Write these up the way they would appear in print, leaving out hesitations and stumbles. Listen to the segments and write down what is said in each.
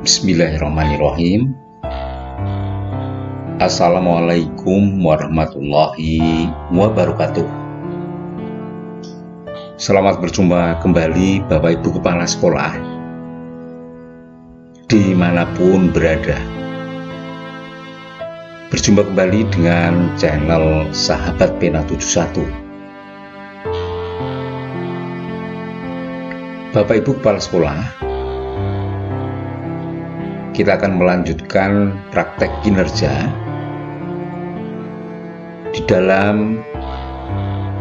Bismillahirrahmanirrahim. Assalamualaikum warahmatullahi wabarakatuh. Selamat berjumpa kembali Bapak Ibu Kepala Sekolah dimanapun berada. Berjumpa kembali dengan channel Sahabat Pena 71. Bapak Ibu Kepala Sekolah, kita akan melanjutkan praktek kinerja di dalam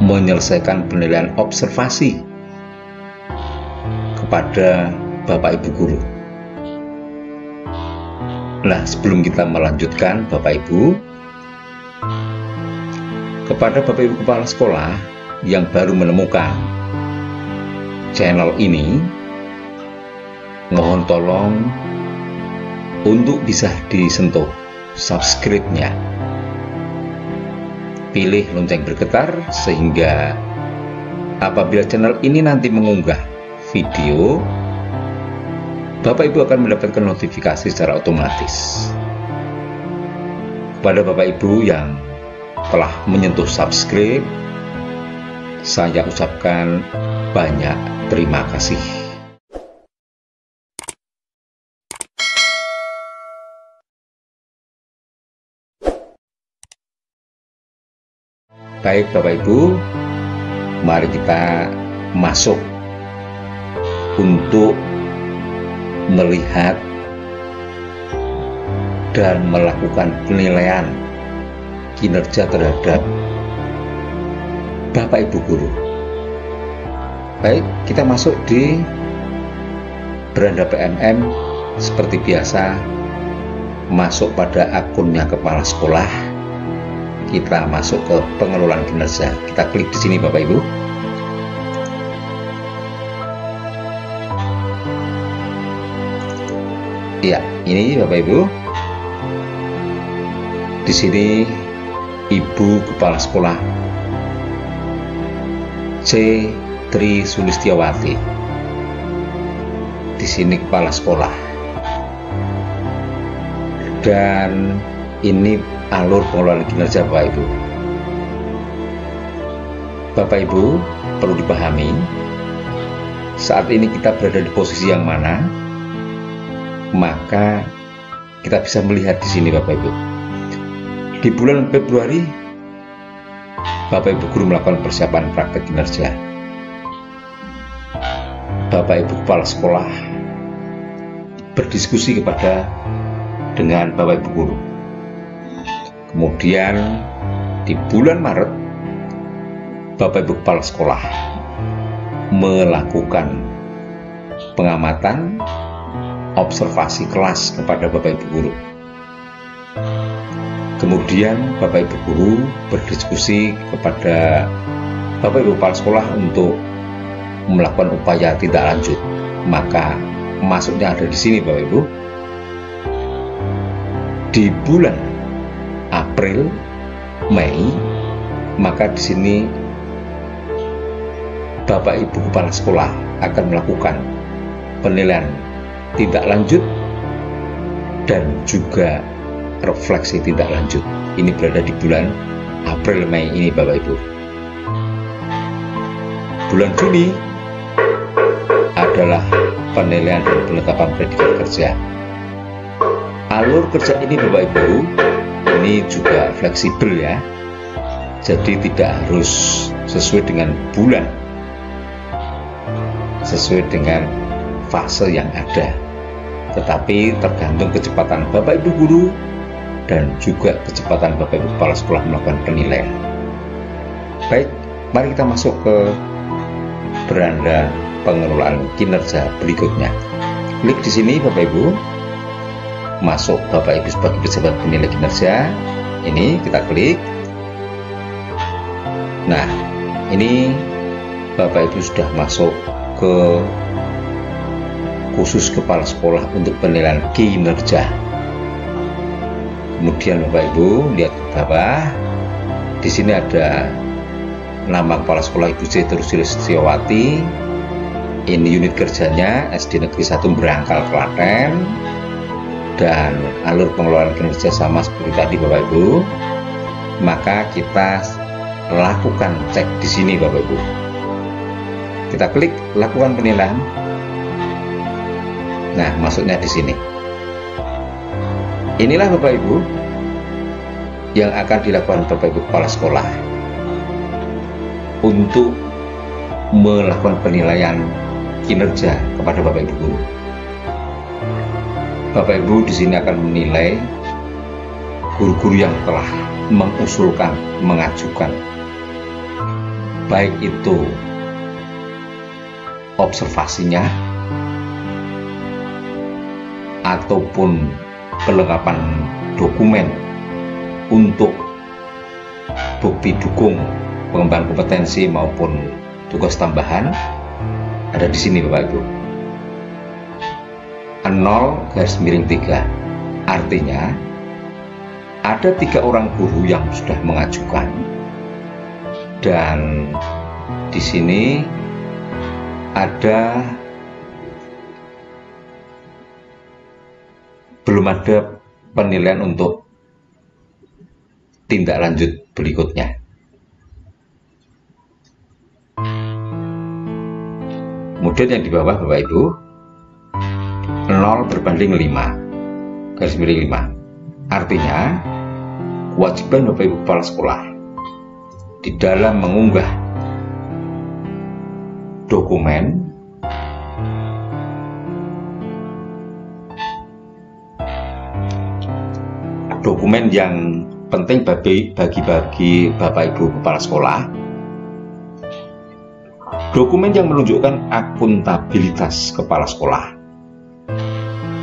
menyelesaikan penilaian observasi kepada Bapak Ibu Guru. Nah, sebelum kita melanjutkan Bapak Ibu, kepada Bapak Ibu Kepala Sekolah yang baru menemukan channel ini, mohon tolong untuk bisa disentuh subscribe-nya, pilih lonceng bergetar sehingga apabila channel ini nanti mengunggah video, Bapak Ibu akan mendapatkan notifikasi secara otomatis. Kepada Bapak Ibu yang telah menyentuh subscribe, saya ucapkan banyak terima kasih. Baik Bapak Ibu, mari kita masuk untuk melihat dan melakukan penilaian kinerja terhadap Bapak Ibu Guru. Baik, kita masuk di beranda PMM seperti biasa, masuk pada akunnya kepala sekolah. Kita masuk ke pengelolaan kinerja. Kita klik di sini Bapak Ibu. Ya, ini Bapak Ibu. Di sini Ibu Kepala Sekolah C. Tri Sulistiawati. Di sini kepala sekolah. Dan ini alur pengelolaan kinerja Bapak Ibu. Bapak Ibu perlu dipahami, saat ini kita berada di posisi yang mana, maka kita bisa melihat di sini Bapak Ibu. Di bulan Februari, Bapak Ibu Guru melakukan persiapan praktek kinerja. Bapak Ibu Kepala Sekolah berdiskusi dengan Bapak Ibu Guru. Kemudian di bulan Maret, Bapak Ibu Kepala Sekolah melakukan pengamatan observasi kelas kepada Bapak Ibu Guru. Kemudian Bapak Ibu Guru berdiskusi kepada Bapak Ibu Kepala Sekolah untuk melakukan upaya tindak lanjut. Maka masuknya ada di sini Bapak Ibu. Di bulan April, Mei, maka di sini Bapak Ibu Kepala Sekolah akan melakukan penilaian tindak lanjut dan juga refleksi tindak lanjut. Ini berada di bulan April Mei ini Bapak Ibu. Bulan Juni adalah penilaian dan penetapan predikat kerja. Alur kerja ini Bapak Ibu, ini juga fleksibel ya. Jadi tidak harus sesuai dengan bulan, sesuai dengan fase yang ada, tetapi tergantung kecepatan Bapak Ibu Guru dan juga kecepatan Bapak Ibu Kepala Sekolah melakukan penilaian. Baik, mari kita masuk ke beranda pengelolaan kinerja berikutnya. Klik di sini Bapak Ibu, masuk Bapak Ibu sebagai pejabat penilai kinerja. Ini kita klik. Nah, ini Bapak Ibu sudah masuk ke khusus kepala sekolah untuk penilaian kinerja. Kemudian Bapak Ibu lihat ke bawah, di sini ada nama kepala sekolah Ibu C. Tri Sulistiawati. Ini unit kerjanya SD Negeri 1 Berangkal Klaten. dan alur pengelolaan kinerja sama seperti tadi Bapak Ibu, maka kita lakukan cek di sini Bapak Ibu. Kita klik lakukan penilaian. Nah, maksudnya di sini. Inilah Bapak Ibu yang akan dilakukan Bapak Ibu kepala sekolah untuk melakukan penilaian kinerja kepada Bapak Ibu guru. Bapak Ibu di sini akan menilai guru-guru yang telah mengusulkan, mengajukan, baik itu observasinya ataupun kelengkapan dokumen untuk bukti dukung pengembangan kompetensi maupun tugas tambahan ada di sini Bapak Ibu. 0-3 artinya ada 3 orang guru yang sudah mengajukan, dan di sini belum ada penilaian untuk tindak lanjut berikutnya. Kemudian yang di bawah Bapak Ibu 0/5 artinya kewajiban Bapak Ibu kepala sekolah di dalam mengunggah dokumen yang penting bagi Bapak Ibu kepala sekolah, dokumen yang menunjukkan akuntabilitas kepala sekolah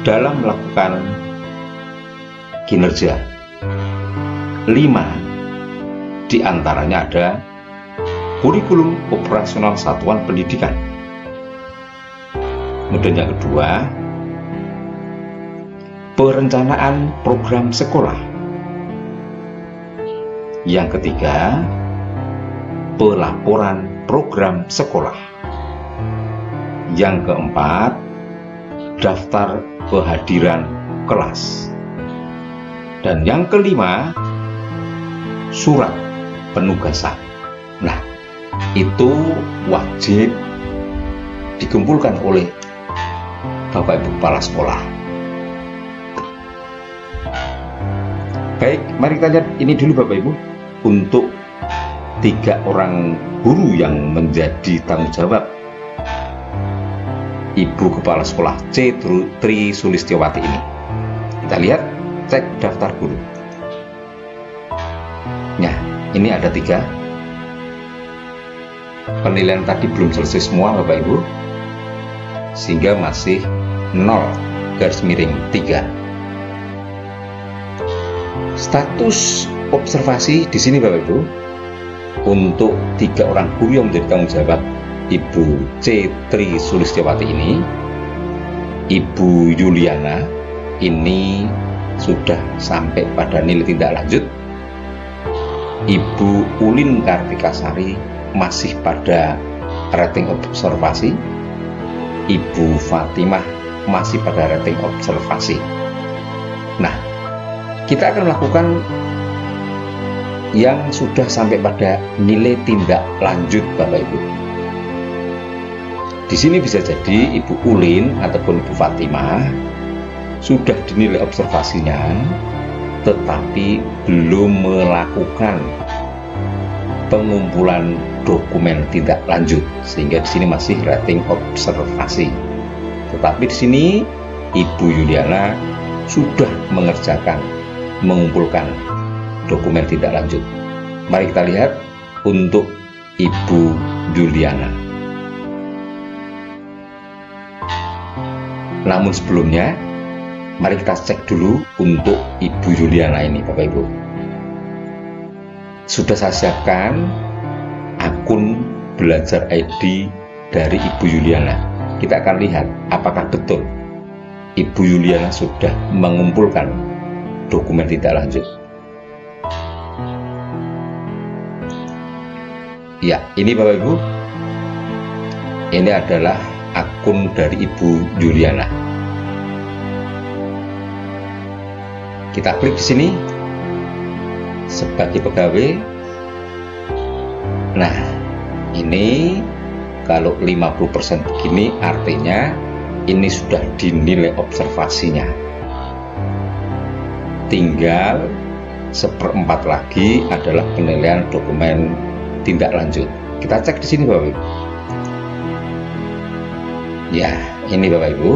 dalam melakukan kinerja. 5 diantaranya ada kurikulum operasional satuan pendidikan. Kemudian yang kedua, perencanaan program sekolah. Yang ketiga, pelaporan program sekolah. Yang keempat, daftar kehadiran kelas. Dan yang kelima, surat penugasan. Nah, itu wajib dikumpulkan oleh Bapak Ibu kepala sekolah. Baik, mari kita lihat ini dulu Bapak Ibu, untuk 3 orang guru yang menjadi tanggung jawab Ibu Kepala Sekolah C. Tri Sulistiawati ini. Kita lihat, cek daftar guru. Nah, ini ada 3. Penilaian tadi belum selesai semua Bapak Ibu, sehingga masih 0/3. Status observasi di sini Bapak Ibu untuk 3 orang guru yang menjadi tanggung jawab Ibu C. Tri Sulistiawati ini. Ibu Yuliana ini sudah sampai pada nilai tindak lanjut. Ibu Ulin Kartikasari masih pada rating observasi. Ibu Fatimah masih pada rating observasi. Nah, kita akan melakukan yang sudah sampai pada nilai tindak lanjut Bapak Ibu. Di sini bisa jadi Ibu Ulin ataupun Ibu Fatimah sudah dinilai observasinya, tetapi belum melakukan pengumpulan dokumen tindak lanjut, sehingga di sini masih rating observasi. Tetapi di sini Ibu Yuliana sudah mengumpulkan dokumen tindak lanjut. Mari kita lihat untuk Ibu Yuliana. Namun sebelumnya, mari kita cek dulu untuk Ibu Yuliana ini Bapak Ibu. Sudah saya siapkan akun belajar ID dari Ibu Yuliana. Kita akan lihat apakah betul Ibu Yuliana sudah mengumpulkan dokumen tindak lanjut. Ya, ini Bapak Ibu, ini adalah akun dari Ibu Yuliana. Kita klik di sini sebagai pegawai. Nah, ini kalau 50% begini artinya ini sudah dinilai observasinya. Tinggal 1/4 lagi adalah penilaian dokumen tindak lanjut. Kita cek di sini Bapak Ibu. Ya, ini Bapak Ibu.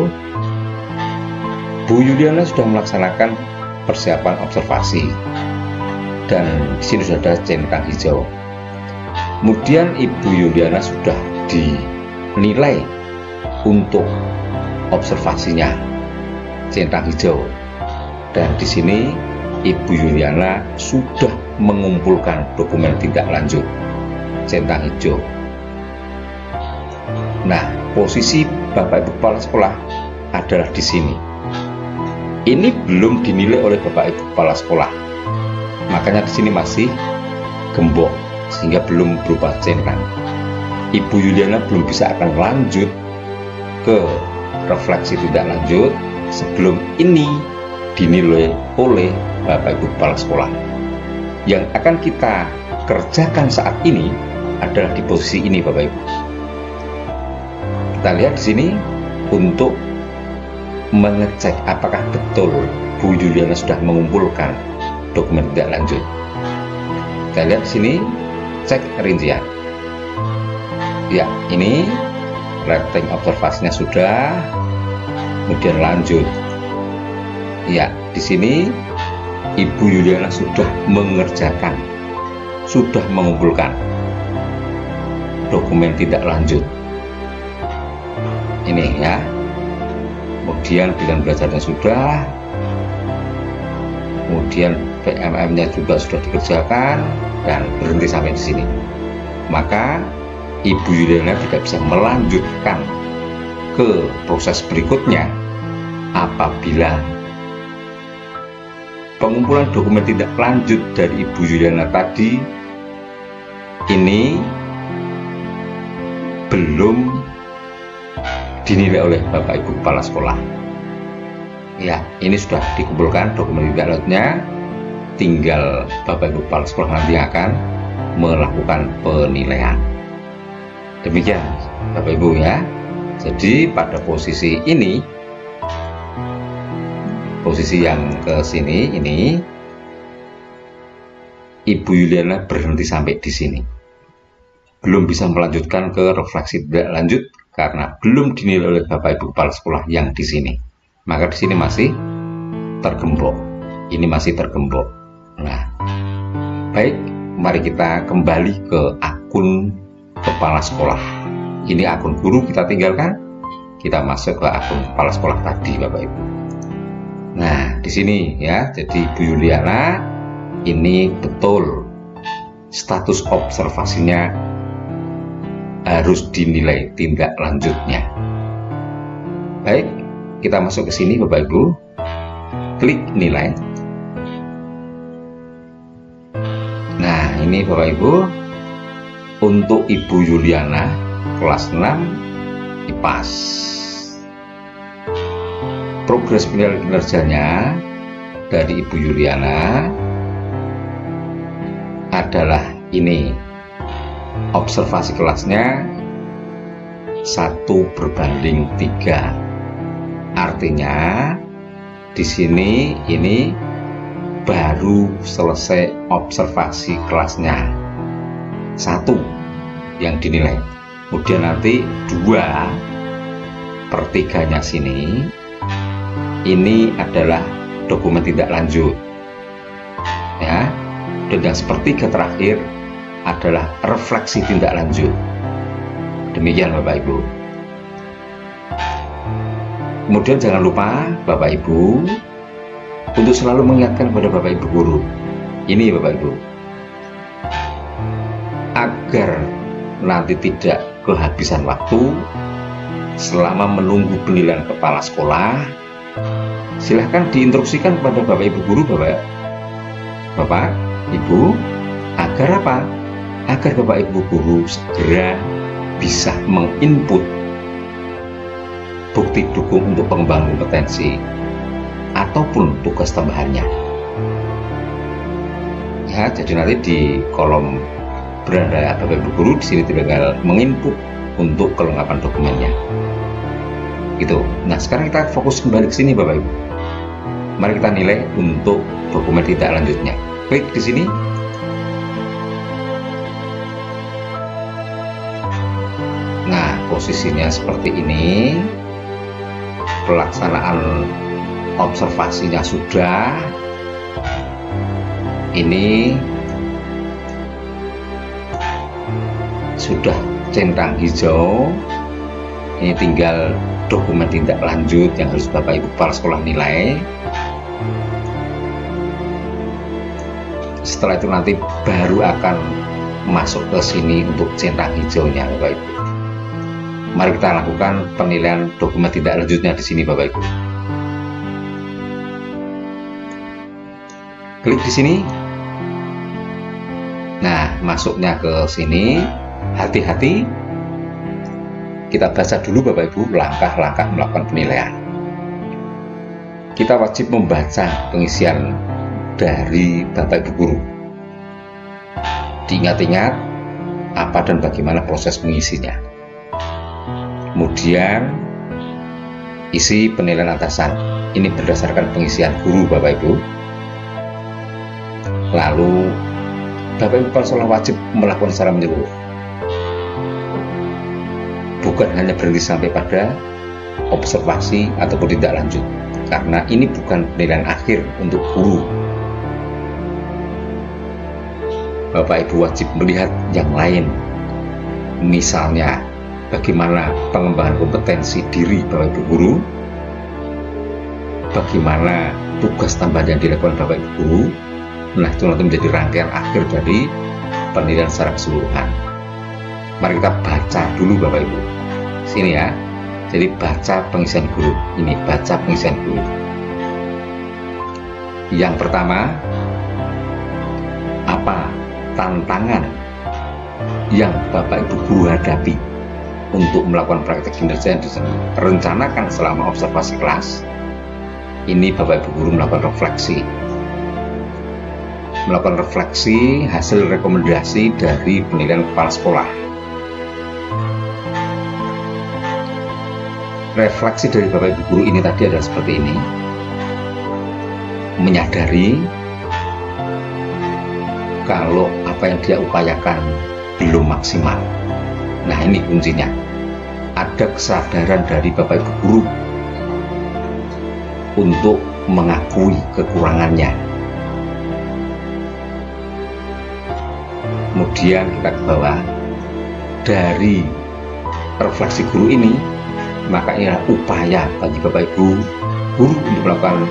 Bu Yuliana sudah melaksanakan persiapan observasi dan di sini sudah ada centang hijau. Kemudian Ibu Yuliana sudah dinilai untuk observasinya, centang hijau, dan di sini Ibu Yuliana sudah mengumpulkan dokumen tindak lanjut, centang hijau. Nah, posisi Bapak Ibu Kepala Sekolah adalah di sini. Ini belum dinilai oleh Bapak Ibu Kepala Sekolah, makanya di sini masih gembok sehingga belum berubah centang. Ibu Yuliana belum bisa akan lanjut ke refleksi tindak lanjut sebelum ini dinilai oleh Bapak Ibu Kepala Sekolah. Yang akan kita kerjakan saat ini adalah di posisi ini Bapak Ibu. Kita lihat di sini untuk mengecek apakah betul Bu Yuliana sudah mengumpulkan dokumen tindak lanjut. Kita lihat di sini, cek rincian. Ya, ini rating observasinya sudah, kemudian lanjut. Ya, di sini Ibu Yuliana sudah mengerjakan, sudah mengumpulkan dokumen tindak lanjut. Ini ya. Kemudian pilihan belajarnya sudah, kemudian PMM-nya juga sudah dikerjakan dan berhenti sampai di sini. Maka Ibu Yuliana tidak bisa melanjutkan ke proses berikutnya apabila pengumpulan dokumen tindak lanjut dari Ibu Yuliana tadi ini belum dinilai oleh Bapak Ibu Kepala Sekolah. Ya, ini sudah dikumpulkan dokumen tindak lanjutnya, tinggal Bapak Ibu Kepala Sekolah nanti akan melakukan penilaian. Demikian Bapak Ibu ya. Jadi pada posisi ini, posisi yang ke sini ini, Ibu Yuliana berhenti sampai di sini. Belum bisa melanjutkan ke refleksi tindak lanjut karena belum dinilai oleh Bapak Ibu Kepala Sekolah yang di sini. Maka di sini masih tergembok. Ini masih tergembok. Nah, baik, mari kita kembali ke akun kepala sekolah. Ini akun guru kita tinggalkan. Kita masuk ke akun kepala sekolah tadi, Bapak Ibu. Nah, di sini ya, jadi Bu Yuliana ini betul status observasinya harus dinilai tindak lanjutnya. Baik, kita masuk ke sini Bapak Ibu. Klik nilai. Nah, ini Bapak Ibu untuk Ibu Yuliana kelas 6 IPAS. Progres penilaian kinerjanya dari Ibu Yuliana adalah ini. Observasi kelasnya 1/3. Artinya di sini ini baru selesai observasi kelasnya 1 yang dinilai. Kemudian nanti 2/3-nya sini ini adalah dokumen tindak lanjut. Ya, dan yang 1/3 terakhir adalah refleksi tindak lanjut. Demikian Bapak Ibu. Kemudian jangan lupa Bapak Ibu untuk selalu mengingatkan kepada Bapak Ibu guru. Ini Bapak Ibu, agar nanti tidak kehabisan waktu selama menunggu penilaian kepala sekolah, silahkan diinstruksikan kepada Bapak Ibu guru, Bapak Ibu, agar apa? Agar Bapak Ibu guru segera bisa menginput bukti dukung untuk pengembangan kompetensi ataupun tugas tambahannya. Ya, jadi nanti di kolom beranda Bapak Ibu guru di sini tinggal menginput untuk kelengkapan dokumennya. Gitu. Nah, sekarang kita fokus kembali ke sini Bapak Ibu. Mari kita nilai untuk dokumen tindak lanjutnya. Klik di sini. Nah, posisinya seperti ini. Pelaksanaan observasinya sudah. Ini sudah centang hijau. Ini tinggal dokumen tindak lanjut yang harus Bapak Ibu kepala sekolah nilai. Setelah itu nanti baru akan masuk ke sini untuk centang hijaunya Bapak Ibu. Mari kita lakukan penilaian dokumen tindak lanjutnya di sini Bapak Ibu. Klik di sini. Nah, masuknya ke sini. Hati-hati. Kita baca dulu Bapak Ibu langkah-langkah melakukan penilaian. Kita wajib membaca pengisian dari Bapak Ibu guru. Diingat-ingat apa dan bagaimana proses mengisinya. Kemudian isi penilaian atasan. Ini berdasarkan pengisian guru Bapak Ibu. Lalu Bapak Ibu kepala sekolah wajib melakukan secara menyeluruh. Bukan hanya berhenti sampai pada observasi ataupun tindak lanjut, karena ini bukan penilaian akhir untuk guru. Bapak Ibu wajib melihat yang lain, misalnya bagaimana pengembangan kompetensi diri Bapak Ibu guru, bagaimana tugas tambahan yang dilakukan Bapak Ibu guru. Nah, itu nanti menjadi rangkaian akhir dari penilaian secara keseluruhan. Mari kita baca dulu Bapak Ibu. Sini ya. Jadi baca pengisian guru. Ini baca pengisian guru. Yang pertama, apa tantangan yang Bapak Ibu guru hadapi untuk melakukan praktek kinerja yang direncanakan selama observasi kelas? Ini Bapak Ibu guru melakukan refleksi. Melakukan refleksi hasil rekomendasi dari penilaian kepala sekolah. Refleksi dari Bapak Ibu guru ini tadi adalah seperti ini. Menyadari kalau apa yang dia upayakan belum maksimal. Nah, ini kuncinya. Ada kesadaran dari Bapak Ibu guru untuk mengakui kekurangannya. Kemudian kita ke bawah. Dari refleksi guru ini, maka ini upaya bagi Bapak Ibu guru untuk melakukan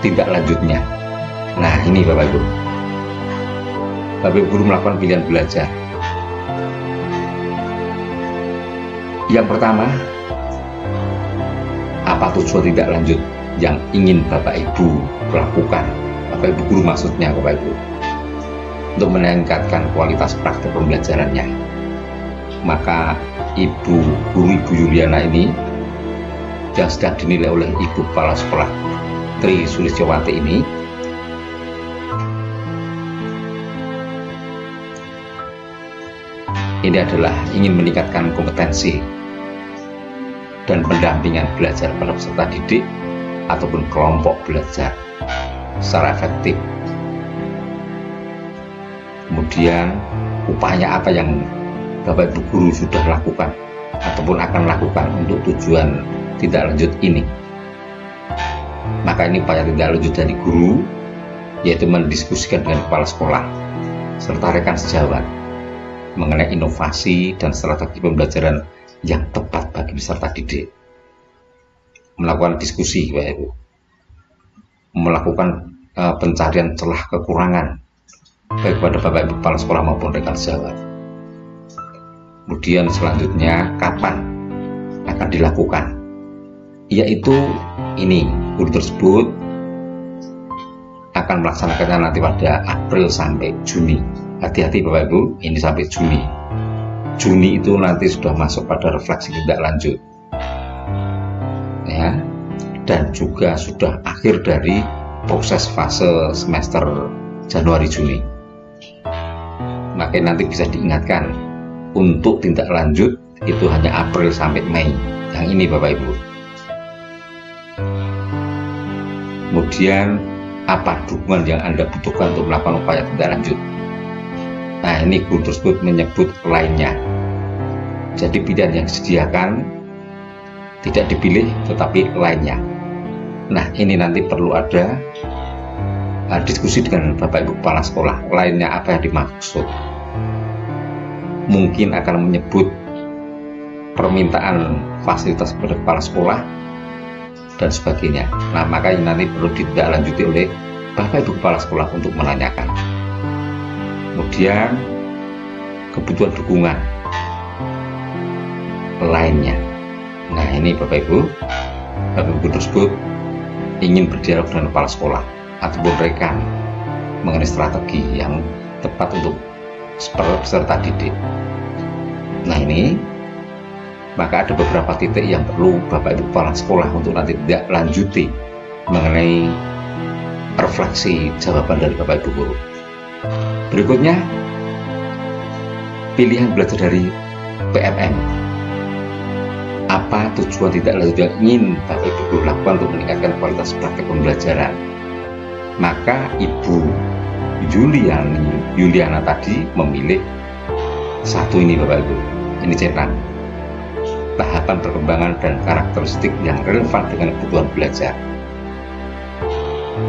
tindak lanjutnya. Nah, ini Bapak Ibu. Bapak Ibu guru melakukan pilihan belajar. Yang pertama, apa tujuan tindak lanjut yang ingin Bapak Ibu lakukan? Bapak Ibu guru maksudnya Bapak Ibu, untuk meningkatkan kualitas praktek pembelajarannya. Maka Ibu guru Ibu Yuliana ini yang sedang dinilai oleh Ibu kepala sekolah Tri Sulistyowati ini adalah ingin meningkatkan kompetensi dan pendampingan belajar pada peserta didik ataupun kelompok belajar secara efektif. Kemudian upaya apa yang Bapak Ibu guru sudah lakukan ataupun akan lakukan untuk tujuan tindak lanjut ini? Maka ini upaya tindak lanjut dari guru, yaitu mendiskusikan dengan kepala sekolah serta rekan sejawat mengenai inovasi dan strategi pembelajaran yang tepat bagi peserta didik. Melakukan diskusi Bapak Ibu, melakukan pencarian celah kekurangan baik pada Bapak Ibu kepala sekolah maupun rekan sejawat. Kemudian selanjutnya kapan akan dilakukan? Yaitu ini, guru tersebut akan melaksanakannya nanti pada April sampai Juni. Hati-hati Bapak Ibu, ini sampai Juni. Juni itu nanti sudah masuk pada refleksi tindak lanjut. Ya. Dan juga sudah akhir dari proses fase semester Januari Juni. Makanya nanti bisa diingatkan untuk tindak lanjut itu hanya April sampai Mei. Yang ini Bapak Ibu. Kemudian apa dukungan yang Anda butuhkan untuk melakukan upaya tindak lanjut? Nah, ini guru tersebut menyebut lainnya. Jadi pilihan yang disediakan tidak dipilih tetapi lainnya. Nah, ini nanti perlu ada diskusi dengan Bapak Ibu Kepala Sekolah. Lainnya apa yang dimaksud? Mungkin akan menyebut permintaan fasilitas kepada kepala sekolah dan sebagainya. Nah, makanya nanti perlu ditindaklanjuti oleh Bapak Ibu Kepala Sekolah untuk menanyakan. Kemudian kebutuhan dukungan lainnya. Nah, ini Bapak Ibu tersebut ingin berdialog dengan kepala sekolah ataupun rekan mengenai strategi yang tepat untuk peserta didik. Nah, ini maka ada beberapa titik yang perlu Bapak Ibu Kepala Sekolah untuk nanti tidak lanjuti mengenai refleksi jawaban dari Bapak Ibu Guru. Berikutnya, pilihan belajar dari PMM. Apa tujuan tidak lanjut yang ingin Bapak Ibu Guru lakukan untuk meningkatkan kualitas praktek pembelajaran? Maka Ibu Yuliana tadi memilih satu ini Bapak Ibu. Ini centang. Tahapan perkembangan dan karakteristik yang relevan dengan kebutuhan belajar.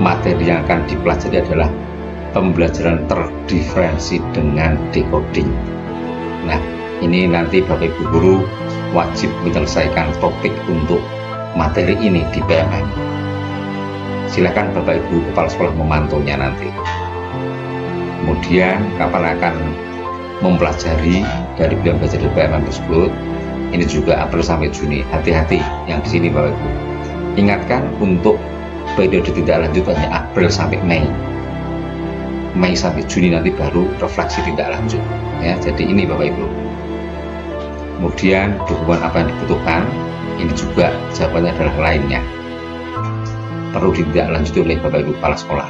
Materi yang akan dipelajari adalah pembelajaran terdiferensi dengan decoding. Nah, ini nanti Bapak Ibu Guru wajib menyelesaikan topik untuk materi ini di PMM. Silakan Bapak Ibu Kepala Sekolah memantaunya nanti. Kemudian kapan akan mempelajari dari pilihan belajar di PMM tersebut? Ini juga April sampai Juni. Hati-hati yang di sini Bapak Ibu. Ingatkan untuk periode tindak lanjut hanya April sampai Mei. Mei sampai Juni nanti baru refleksi tindak lanjut. Ya, jadi ini Bapak Ibu. Kemudian dukungan apa yang dibutuhkan? Ini juga jawabannya adalah lainnya. Perlu ditindaklanjuti oleh Bapak Ibu Kepala Sekolah.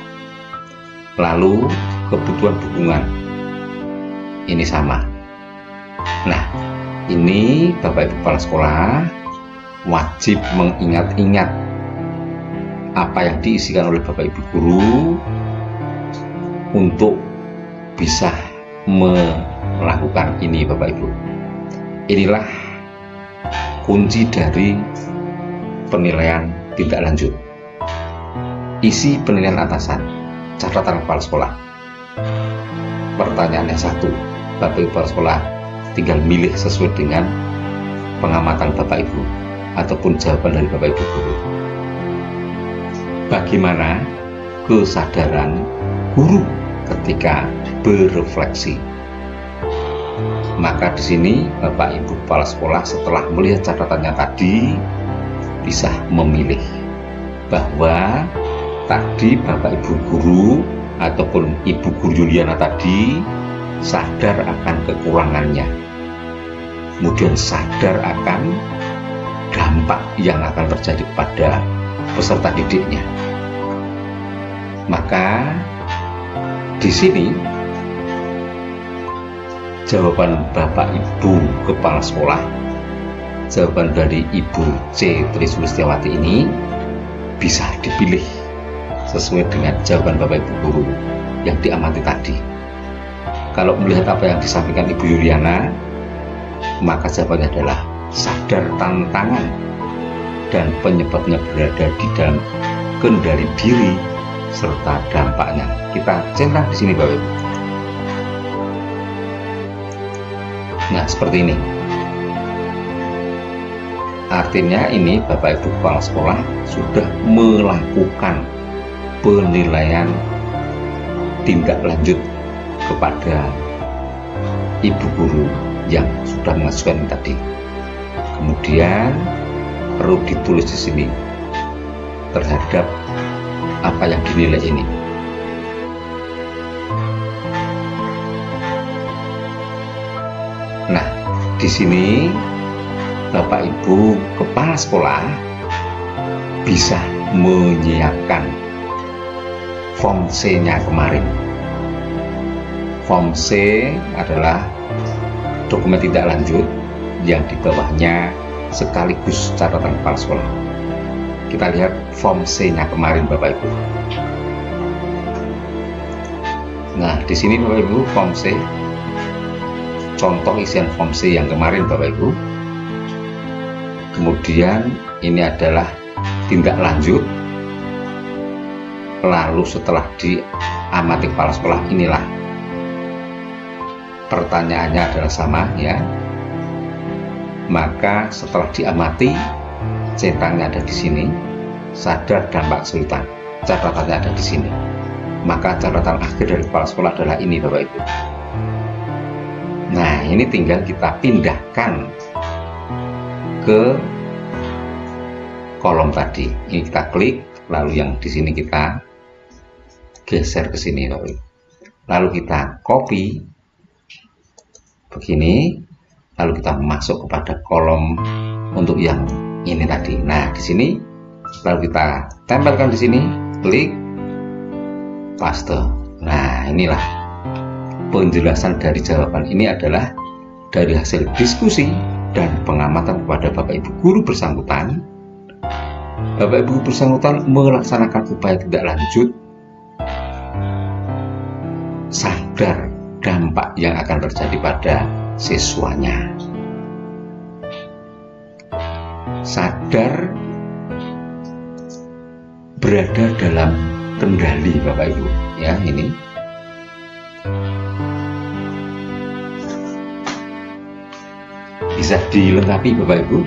Lalu kebutuhan dukungan. Ini sama. Nah, ini Bapak Ibu Kepala Sekolah wajib mengingat-ingat apa yang diisikan oleh Bapak Ibu Guru untuk bisa melakukan ini Bapak Ibu. Inilah kunci dari penilaian tindak lanjut. Isi penilaian atasan, catatan kepala sekolah. Pertanyaannya satu, Bapak Ibu Kepala Sekolah tinggal milih sesuai dengan pengamatan Bapak Ibu ataupun jawaban dari Bapak Ibu Guru. Bagaimana kesadaran guru ketika berefleksi? Maka di sini Bapak Ibu Kepala Sekolah setelah melihat catatannya tadi bisa memilih bahwa tadi Bapak Ibu Guru ataupun Ibu Guru Yuliana tadi sadar akan kekurangannya, kemudian sadar akan dampak yang akan terjadi pada peserta didiknya. Maka di sini jawaban Bapak Ibu Kepala Sekolah, jawaban dari Ibu C. Tri Sulistiawati ini bisa dipilih sesuai dengan jawaban Bapak Ibu Guru yang diamati tadi. Kalau melihat apa yang disampaikan Ibu Yuliana, maka jawabannya adalah sadar tantangan dan penyebabnya berada di dalam kendali diri serta dampaknya. Kita centang di sini Bapak Ibu. Nah, seperti ini. Artinya ini Bapak Ibu Kepala Sekolah sudah melakukan penilaian tindak lanjut kepada Ibu Guru yang sudah mengajukan tadi. Kemudian perlu ditulis di sini terhadap apa yang dinilai ini. Nah, di sini Bapak Ibu Kepala Sekolah bisa menyiapkan form C-nya kemarin Form C adalah dokumen tindak lanjut yang di bawahnya sekaligus catatan kepala sekolah. Kita lihat Form C-nya kemarin Bapak Ibu. Nah, di sini Bapak Ibu Form C, contoh isian Form C yang kemarin Bapak Ibu. Kemudian ini adalah tindak lanjut. Lalu setelah diamati kepala sekolah, inilah pertanyaannya adalah sama ya. Maka setelah diamati, centangnya ada di sini, sadar dampak kesulitan, catatannya ada di sini. Maka catatan akhir dari kepala sekolah adalah ini Bapak Ibu. Nah, ini tinggal kita pindahkan ke kolom tadi. Ini kita klik, lalu yang di sini kita geser ke sini Bapak Ibu. Lalu kita copy begini, lalu kita masuk kepada kolom untuk yang ini tadi. Nah, di sini lalu kita tempelkan di sini, klik, paste. Nah, inilah penjelasan dari jawaban ini adalah dari hasil diskusi dan pengamatan kepada Bapak Ibu guru bersangkutan. Bapak Ibu bersangkutan melaksanakan upaya tindak lanjut, sadar dampak yang akan terjadi pada siswanya, sadar berada dalam kendali Bapak Ibu ya. Ini bisa dilengkapi Bapak Ibu.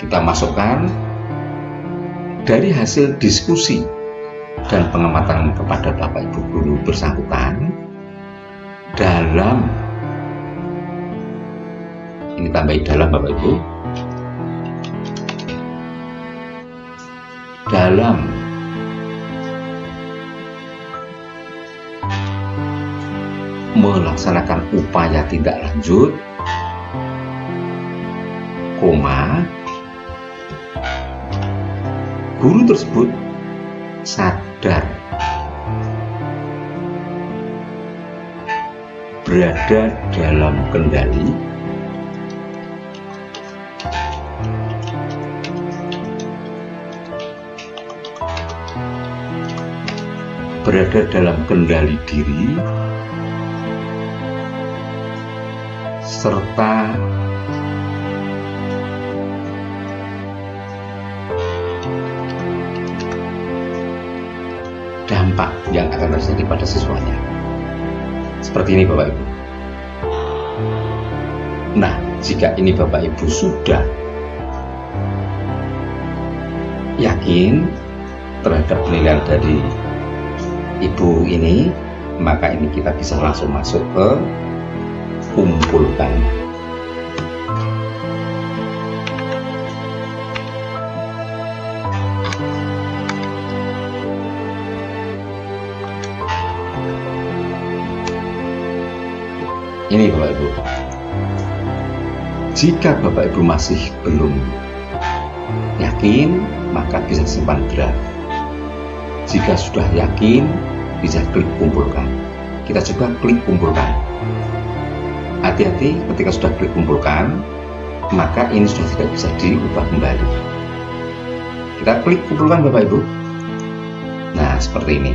Kita masukkan dari hasil diskusi dan pengamatan kepada Bapak Ibu guru bersangkutan dalam, ini tambahin dalam Bapak Ibu, dalam melaksanakan upaya tindak lanjut, koma, guru tersebut sadar berada dalam kendali diri serta dampak yang akan terjadi pada siswanya. Seperti ini Bapak Ibu. Nah, jika ini Bapak Ibu sudah yakin terhadap penilaian dari Ibu ini, maka ini kita bisa langsung masuk ke kumpulkan. Ini Bapak Ibu. Jika Bapak Ibu masih belum yakin, maka bisa simpan draft. Jika sudah yakin, bisa klik kumpulkan. Kita coba klik kumpulkan. Hati-hati ketika sudah klik kumpulkan, maka ini sudah tidak bisa diubah kembali. Kita klik kumpulkan Bapak Ibu. Nah, seperti ini.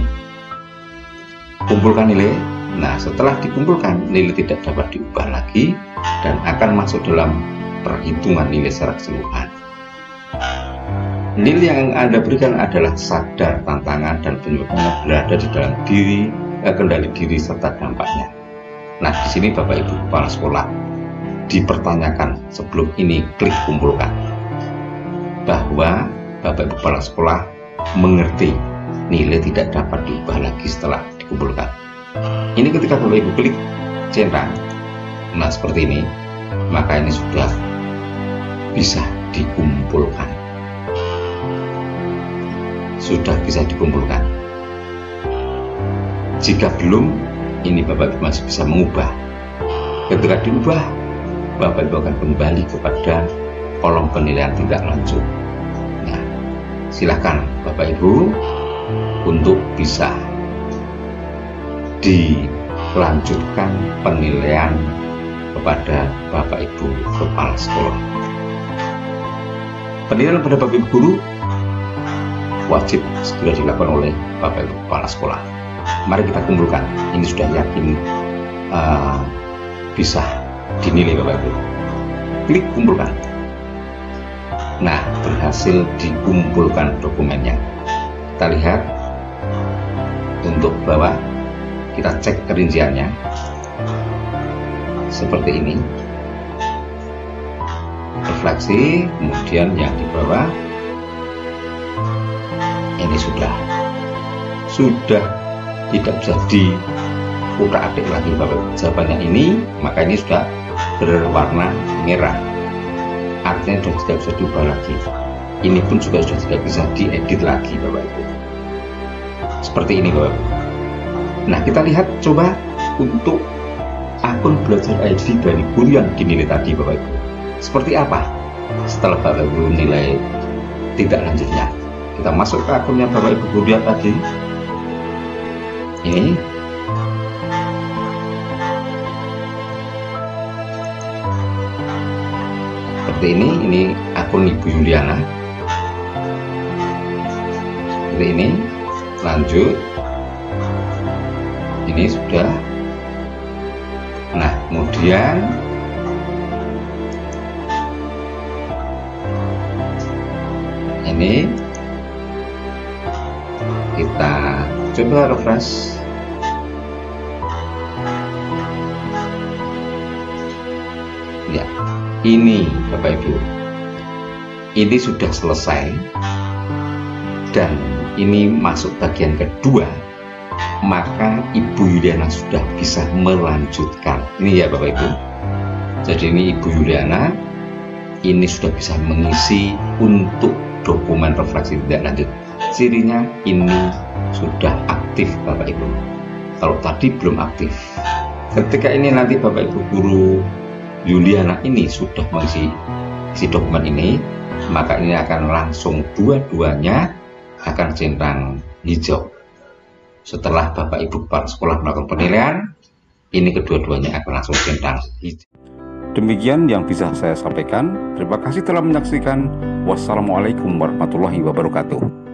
Kumpulkan nilai. Nah, setelah dikumpulkan, nilai tidak dapat diubah lagi dan akan masuk dalam perhitungan nilai secara keseluruhan. Nilai yang Anda berikan adalah sadar tantangan dan penyebabnya berada di dalam kendali diri serta dampaknya. Nah, di sini Bapak Ibu kepala sekolah dipertanyakan sebelum ini klik kumpulkan bahwa Bapak Ibu kepala sekolah mengerti nilai tidak dapat diubah lagi setelah dikumpulkan. Ini ketika Bapak Ibu klik centang, nah seperti ini, maka ini sudah bisa dikumpulkan. Sudah bisa dikumpulkan. Jika belum, ini Bapak Ibu masih bisa mengubah. Ketika diubah, Bapak Ibu akan kembali kepada kolom penilaian tindak lanjut. Nah, silakan Bapak Ibu untuk bisa dilanjutkan penilaian kepada Bapak Ibu kepala sekolah. Penilaian pada Bapak Ibu guru wajib segera dilakukan oleh Bapak Ibu kepala sekolah. Mari kita kumpulkan. Ini sudah yakin bisa dinilai Bapak Ibu. Klik kumpulkan. Nah, berhasil dikumpulkan dokumennya. Kita lihat untuk bawah, kita cek kerinciannya seperti ini. Refleksi, kemudian yang di bawah ini sudah tidak bisa diutak-atik lagi Bapak. Jawabannya ini, maka ini sudah berwarna merah, artinya sudah tidak bisa diubah lagi. Ini pun juga sudah tidak bisa diedit lagi Bapak Ibu. Seperti ini Bapak Ibu. Nah, kita lihat coba untuk akun belajar ID dari guru yang dinilai tadi Bapak Ibu. Seperti apa setelah Bapak Ibu nilai tidak lanjutnya? Kita masuk ke akunnya Bapak Ibu guru yang tadi. Ini seperti ini akun Ibu Yuliana. Seperti ini, lanjut. Ini sudah. Nah, kemudian ini kita coba refresh. Ya, ini Bapak Ibu, ini sudah selesai dan ini masuk bagian kedua, maka Ibu Yuliana sudah bisa melanjutkan. Ini ya Bapak Ibu. Jadi ini Ibu Yuliana ini sudah bisa mengisi untuk dokumen refleksi tidak lanjut. Cirinya ini sudah aktif Bapak Ibu. Kalau tadi belum aktif. Ketika ini nanti Bapak Ibu guru Yuliana ini sudah mengisi dokumen ini, maka ini akan langsung dua-duanya akan centang hijau. Setelah Bapak Ibu kepala sekolah melakukan penilaian, ini kedua-duanya akan langsung centang hijau. Demikian yang bisa saya sampaikan. Terima kasih telah menyaksikan. Wassalamualaikum warahmatullahi wabarakatuh.